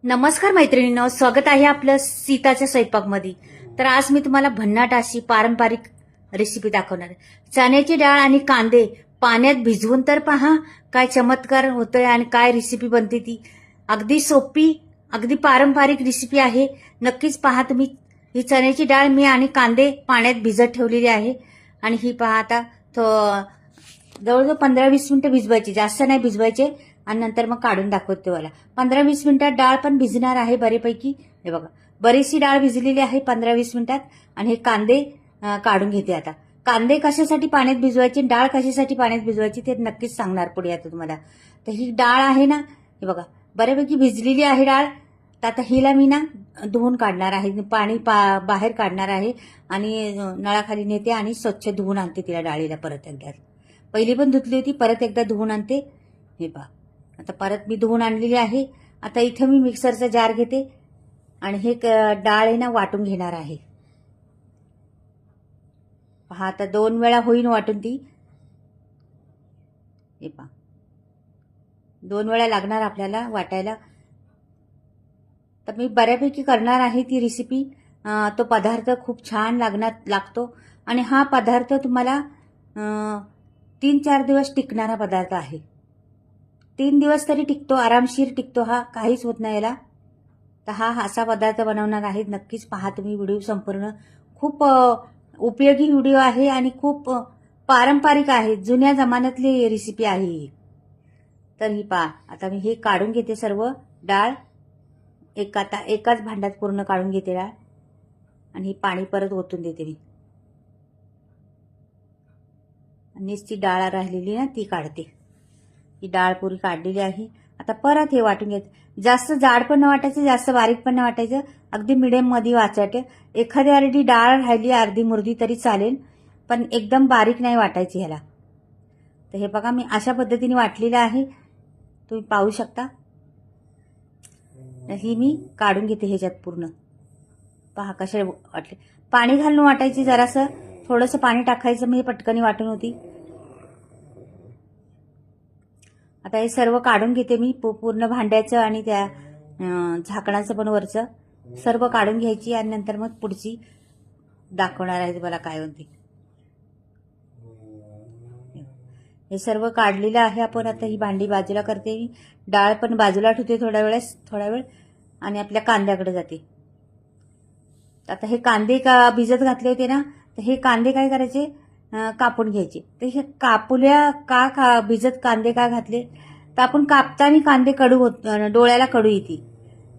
नमस्कार मैत्रिणींनो, स्वागत आहे आपलं सीताच्या स्वयंपाकमध्ये। तर आज मी तुम्हाला भन्नाट अशी पारंपरिक रेसिपी दाखवणार आहे। चण्याची डाळ आणि कांदे पाण्यात भिजवून तर पहा काय चमत्कार होतोय आणि काय रेसिपी बनते ती। अगदी सोपी, अगदी पारंपरिक रेसिपी आहे। नक्कीच पहा तुम्ही। ही चण्याची डाळ मी आणि कांदे पाण्यात भिजत ठेवलेली आहे आणि ही पहा आता जवळजवळ 15-20 मिनिटं भिजवायची, जास्त नाही भिजवायचे आणि नंतर मग काढून दाखवते तुम्हाला। 15-20 मिनिटात डाळ पण भिजणार आहे बरेपैकी। हे बघा, बरीचशी डाळ भिजलेली आहे 15-20 मिनिटात। आणि हे कांदे काढून घेते आता। कांदे कशासाठी पाण्यात भिजवायचे, डाळ कशासाठी पाण्यात भिजवायची ते नक्कीच सांगणार पुढे आता तुम्हाला। तर ही डाळ आहे ना, हे बघा बऱ्यापैकी भिजलेली आहे डाळ। तर आता हिला मी ना धुवून काढणार आहे, पाणी बाहेर काढणार आहे आणि नळाखाली नेते आणि स्वच्छ धुवून आणते तिला डाळीला परत एकदा। पहिली पण धुतली होती, परत एकदा धुवून आणते। हे पहा, आता परत मी धुवून आणलेली आहे। आता इथे मी मिक्सरचा जार घेते आणि हे डाळ आहे ना वाटून घेणार आहे। पहा, आता 2 वेळा होईन वाटून ती। हे पहा, 2 वेळा लागणार आपल्याला वाटायला। तर मी बऱ्यापैकी करणार आहे ती रेसिपी। तो पदार्थ खूप छान लागतो आणि हा पदार्थ तुम्हाला 3-4 दिवस टिकणारा पदार्थ आहे। 3 दिवस तरी टिकतो, आरामशीर टिकतो हा, काहीच होत नाही याला। तर हा असा पदार्थ बनवणार आहे। नक्कीच पहा तुम्ही व्हिडिओ संपूर्ण। खूप उपयोगी व्हिडिओ आहे आणि खूप पारंपरिक आहे, जुन्या जमान्यातली रेसिपी आहे ही। तर ही पहा, आता मी हे काढून घेते सर्व डाळ। एकाच भांड्यात पूर्ण काढून घेते डाळ आणि पाणी परत ओतून देते मी। आणि ती डाळ राहिलेली ना ती काढते। ही डाळ पुरी काढलेली आहे। आता परत हे वाटून घ्यायचं। जास्त जाड पण नाही वाटायचं, जास्त बारीक पण नाही वाटायचं, अगदी मिडियम मध्ये वाचायचं। एखादी अर्धी डाळ राहिली अर्धी मुर्दी तरी चालेल, पण एकदम बारीक नाही वाटायची ह्याला। तर हे बघा मी अशा पद्धतीने वाटलेलं आहे, तुम्ही पाहू शकता। ही मी काढून घेते ह्याच्यात पूर्ण। पहा कशा वाटले। पाणी घालून वाटायची, जरासं थोडंसं पाणी टाकायचं, मी पटकनी वाटून होती। आता हे सर्व काढून घेते मी पूर्ण भांड्याचं आणि त्या झाकणाचं पण वरचं सर्व काढून घ्यायची आणि नंतर मग पुढची दाखवणार आहे तुम्हाला काय होते। हे सर्व काढलेलं आहे आपण। आता ही भांडी बाजूला करते मी, डाळ पण बाजूला ठेवते थोडा वेळ आणि आपल्या कांद्याकडे जाते। आता हे कांदे भिजत घातले होते ना, तर हे कांदे काय करायचे, कापून घ्यायचे। तर हे भिजत कांदे का घातले, तर आपण कापताना कांदे कडू होत, डोळ्याला कडू येते।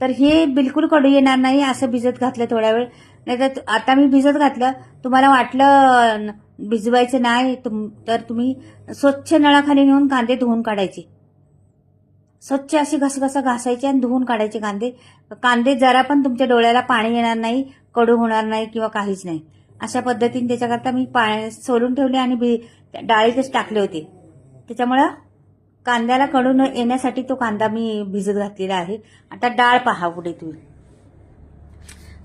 तर हे बिलकुल कडू येणार नाही असं भिजत घातलं थोडा वेळ। नाहीतर आता मी भिजत घातलं, तुम्हाला वाटलं भिजवायचं नाही तर तुम्ही स्वच्छ नळाखाली नेऊन कांदे धुवून काढायचे। स्वच्छ अशी घसघसा घासायचे आणि धुवून काढायचे कांदे। कांदे जरा पण तुमच्या डोळ्याला पाणी येणार नाही, कडू होणार नाही किंवा काहीच नाही। अशा पद्धतीने त्याच्याकरता मी सोलून ठेवले आणि डाळीतच टाकले होते। त्याच्यामुळं कांद्याला कडू येण्यासाठी तो कांदा मी भिजत घातलेला आहे। आता डाळ पहा पुढे तुम्ही।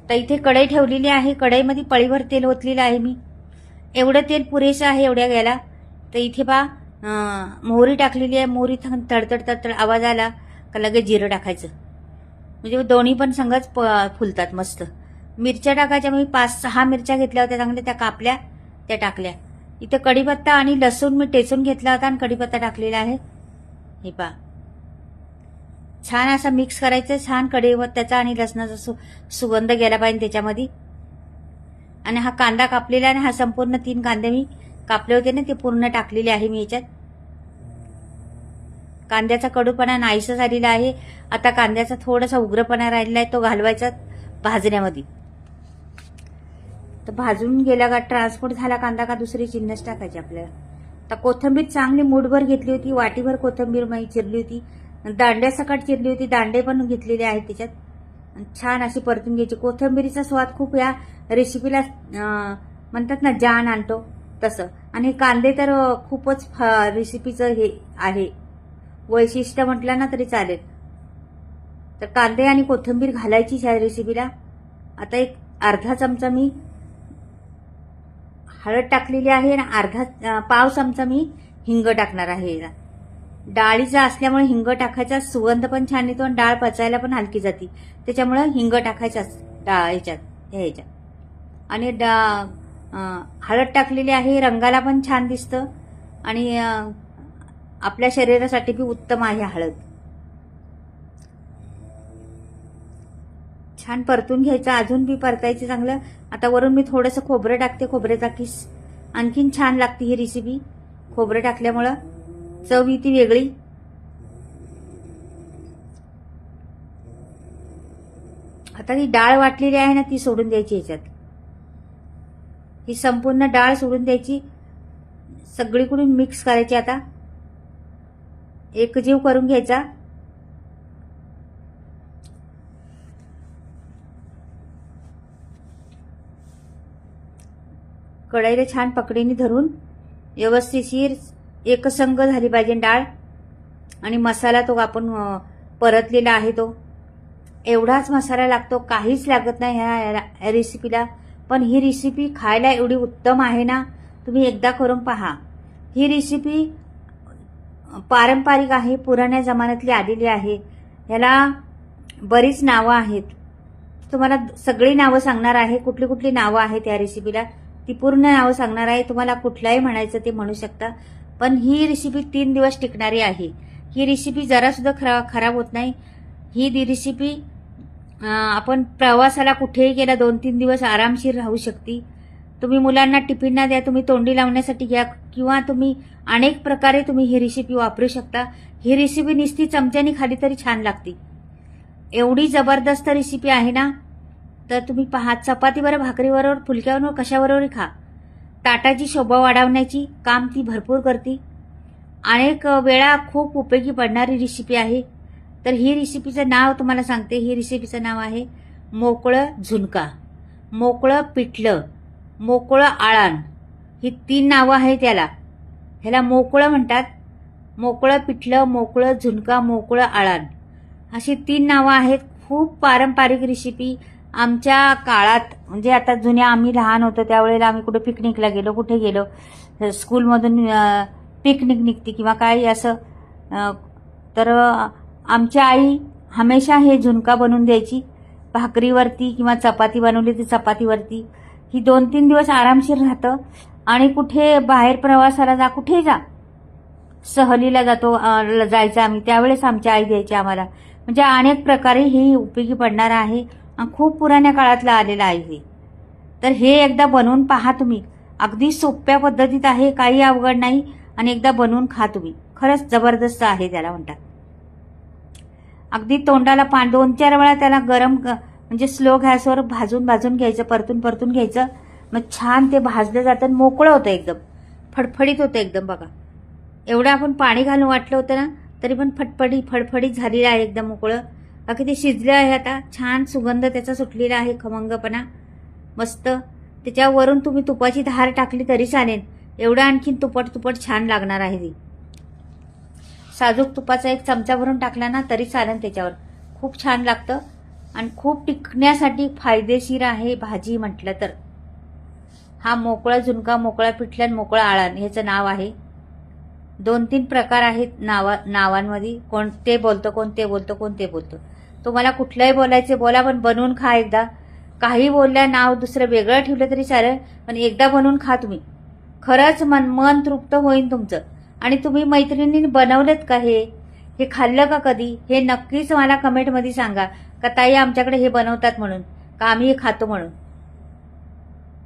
तर इथे कढई ठेवलेली आहे, कढईमध्ये पळीभर तेल ओतलेलं आहे मी। एवढं तेल पुरेसं आहे एवढ्या घ्यायला। तर इथे पहा मोहरी टाकलेली आहे। मोहरी तडतड आवाज आला का लगेच जिरं टाकायचं, म्हणजे दोन्ही पण संगच फुलतात मस्त। मिरच्या टाकायच्या, मी 5-6 मिरच्या घेतल्या होत्या चांगल्या, त्या कापल्या, त्या टाकल्या। इथं कढीपत्ता आणि लसूण मी टेचून घेतला होता आणि कढीपत्ता टाकलेला आहे। हे पहा, छान असा मिक्स करायचं, छान कढीपत्त्याचा आणि लसणाचा सुगंध गेला पाहिजे त्याच्यामध्ये। आणि हा कांदा कापलेला आहे, हा संपूर्ण 3 कांदे मी कापले होते ना, ते पूर्ण टाकलेले आहे मी याच्यात। कांद्याचा कडूपणा नाहीसा झालेला आहे। आता कांद्याचा थोडासा उग्रपणा राहिलेला आहे, तो घालवायचा भाजण्यामध्ये। तर भाजून गेला का, ट्रान्सपोर्ट झाला कांदा का दुसरी चिन्हच टाकायची आपल्याला। तर कोथिंबीर चांगली मूठभर घेतली होती, वाटीभर कोथिंबीर मी चिरली होती, दांड्यासकट चिरली होती, दांडे पण घेतलेले आहेत त्याच्यात। छान अशी परतून घ्यायची। कोथिंबीरीचा स्वाद खूप या रेसिपीला म्हणतात ना जान आणतो तसं। आणि कांदे तर खूपच रेसिपीचं हे आहे वैशिष्ट्य म्हटलं ना तरी चालेल। तर कांदे आणि कोथिंबीर घालायची ह्या रेसिपीला। आता एक अर्धा चमचा मी हळद टाकलेली आहे आणि पाव चमचा मी हिंग टाकणार आहे याला। डाळीचा असल्यामुळे हिंग टाकायचा, सुगंध पण छान येतो आणि डाळ पचायला पण हलकी जाते, त्याच्यामुळे हिंग टाकायचाच ह्याच्यात. आणि हळद टाकलेली आहे, रंगाला पण छान दिसतं आणि आपल्या शरीरासाठी बी उत्तम आहे हळद. छान परतून घ्यायचं, अजून बी परतायचं चांगलं. आता वरून मी थोडंसं खोबरं टाकते, खोबऱ्याचा किस. आणखीन छान लागते ही रेसिपी खोबरं टाकल्यामुळं, चव येते वेगळी. आता ही डाळ वाटलेली आहे ना, ती सोडून द्यायची ह्याच्यात. ही संपूर्ण डाळ सोडून द्यायची, सगळीकडून मिक्स करायची. आता एकजीव करून घ्यायचा. कढईला छान पकडीने धरून व्यवस्थितशीर एकसंग झाली पाहिजे डाळ. आणि मसाला तो आपण परतलेला आहे तो एवढाच मसाला लागतो, काहीच लागत नाही ह्या रेसिपीला. पण ही रेसिपी खायला एवढी उत्तम आहे ना, तुम्ही एकदा करून पहा. ही रेसिपी पारंपरिक आहे, पुराण्या जमान्यातली आलेली आहे. ह्याला बरीच नावं आहेत, तुम्हाला सगळी नावं सांगणार आहे. कुठली कुठली नावं आहेत या रेसिपीला ती पूर्ण नावं सांगणार आहे. तुम्हाला कुठलाही म्हणायचं ते म्हणू शकता. पण ही रेसिपी 3 दिवस टिकणारी आहे. ही रेसिपी जरासुद्धा खराब होत नाही. ही रेसिपी आपण प्रवासाला कुठेही गेला 2-3 दिवस आरामशीर राहू शकते. तुम्ही मुलांना टिफिनला द्या, तुम्ही तोंडी लावण्यासाठी घ्या, किंवा तुम्ही अनेक प्रकारे तुम्ही ही रेसिपी वापरू शकता. ही रेसिपी नुसती चमच्याने खाली तरी छान लागते. एवढी जबरदस्त रेसिपी आहे ना, तर तुम्ही पहा. चपातीवर, भाकरीबरोबर, फुलक्यावर, कशाबरोबर खा. ताटाची शोभा वाढवण्याची काम ती भरपूर करते. अनेक वेळा खूप उपयोगी पडणारी रेसिपी आहे. तर ही रेसिपीचं नाव तुम्हाला सांगते. ही रेसिपीचं नाव आहे मोकळं झुणका, मोकळं पिठलं, मोकळं आळण. ही 3 नावं आहेत त्याला. ह्याला मोकळं म्हणतात, मोकळं पिठलं, मोकळं झुणका, मोकळं आळण, अशी 3 नावं आहेत. खूप पारंपरिक रेसिपी. आमच्या काळात म्हणजे आता जुन्या आम्ही लहान होतो त्यावेळेला आम्ही कुठे पिकनिकला गेलो, कुठे गेलो, स्कूलमधून पिकनिक निघते किंवा काही असं, तर आमची आई हमेशा हे झुणका बनवून द्यायची भाकरीवरती, किंवा चपाती बनवली ती चपातीवरती. ही 2-3 दिवस आरामशीर राहतं. आणि कुठे बाहेर प्रवासाला जा, कुठे जा, सहलीला जायचं आम्ही, त्यावेळेस आमची आई द्यायची आम्हाला. म्हणजे अनेक प्रकारे ही उपयोगी पडणार आहे. खूप पुराण्या काळातलं आलेलं आहे हे. तर हे एकदा बनवून पहा तुम्ही. अगदी सोप्या पद्धतीत आहे, काही अवघड नाही. आणि एकदा बनवून खा तुम्ही, खरंच जबरदस्त आहे त्याला म्हणतात. अगदी तोंडाला 2-4 वेळा त्याला गरम म्हणजे स्लो गॅसवर भाजून घ्यायचं, परतून घ्यायचं. मग छान ते भाजलं जातं, मोकळं होतं, एकदम फडफडीत होतं एकदम. बघा, एवढं आपण पाणी घालून वाटलं होतं ना, तरी पण फडफडीत झालेलं आहे, एकदम मोकळं. बाकी ते शिजलं आहे. आता छान सुगंध त्याचा सुटलेला आहे, खमंगपणा मस्त. त्याच्यावरून तुम्ही तुपाची धार टाकली तरी चालेल, एवढं आणखीन तुपट छान लागणार आहे ती. साजूक तुपाचा 1 चमचा भरून टाकला ना तरी चालेल, त्याच्यावर खूप छान लागतं. आणि खूप टिकण्यासाठी फायदेशीर आहे भाजी म्हटलं तर. हा मोकळा झुणका, मोकळा पिठलं, मोकळा आळण ह्याचं नाव आहे. 2-3 प्रकार आहेत नावांमध्ये. कोण ते बोलतं. तुम्हाला कुठलंही बोलायचं बोला, पण बनवून खा एकदा. काही बोलल्या, नाव दुसरं वेगळं ठेवलं तरी चालेल, पण एकदा बनवून खा तुम्ही. खरंच मन तृप्त होईल तुमचं. आणि तुम्ही मैत्रिणींनी बनवलेत का हे खाल्लं का कधी, हे नक्कीच मला कमेंटमध्ये सांगा. का ताई आमच्याकडे हे बनवतात म्हणून, का आम्ही हे खातो म्हणून.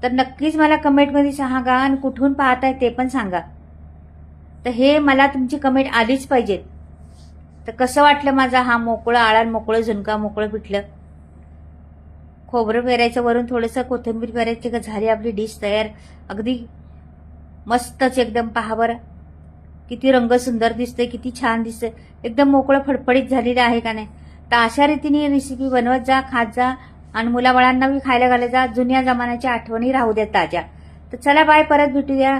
तर नक्कीच मला कमेंटमध्ये सांगा. आणि कुठून पाहताय ते पण सांगा. तर हे मला तुमची कमेंट आलीच पाहिजे. तर कसं वाटलं माझा हा मोकळं आळण, मोकळं झुणका, मोकळं पिठलं. खोबरं पेरायचं, वरून थोडंसं कोथिंबीर पेरायची, का झाली आपली डिश तयार. अगदी मस्तच एकदम. पहा बरं किती रंग सुंदर दिसतोय, किती छान दिसतंय. एकदम मोकळं फडफडीत झालेलं आहे का नाही. तर अशा रीतीने रेसिपी बनवत जा, खात जा. आणि मुलाबाळांना बी खायला घालत जा. जुन्या जमान्याच्या आठवणी राहू द्या ताज्या. तर चला बाय, परत भेटूया.